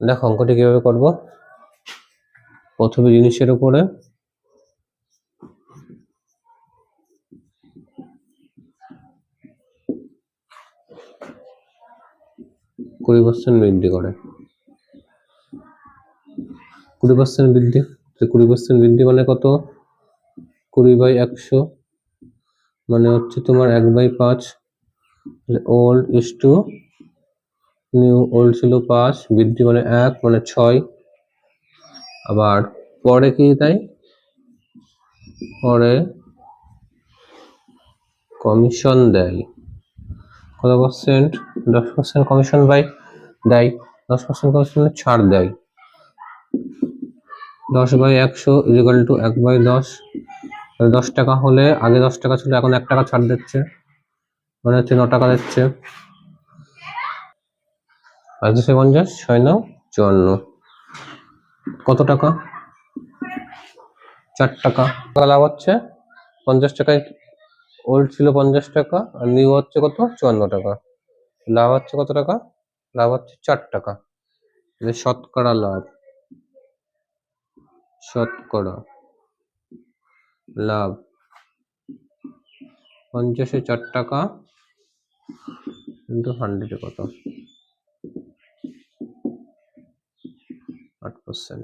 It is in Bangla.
দেখো অঙ্কটি কিভাবে করব। প্রথমে জিনিসের উপরে কুড়ি % বৃদ্ধি করে 20% বৃদ্ধি, 20% বৃদ্ধি মানে কত? 20/100 মানে হচ্ছে তোমার 1/5। Old is to new, old ছিল 5, বৃদ্ধি মানে 1 মানে 6। আবার পরে কি তাই, পরে কমিশন দেয় কত %? 10% কমিশন দেয়, 10% কমিশন ছাড় দেয়। 10/100 ইকুয়াল টু 1/10। 10 টাকা হলে আগে 10 টাকা ছিল, এখন 1 টাকা ছাড় দিচ্ছে, মানে হচ্ছে 9 টাকা দিচ্ছে। 5×50 6 9 54, কত টাকা? 4 টাকা। লাভ হচ্ছে 50 টাকায়, ওল্ড ছিল 50 টাকা আর নিউ হচ্ছে কত? 54 টাকা। লাভ হচ্ছে কত টাকা? লাভ হচ্ছে 4 টাকা। শতকরা লাভ, শতকরা লাভ 50-এ 4 টাকা ইন্টু 100-এ কত? 8%।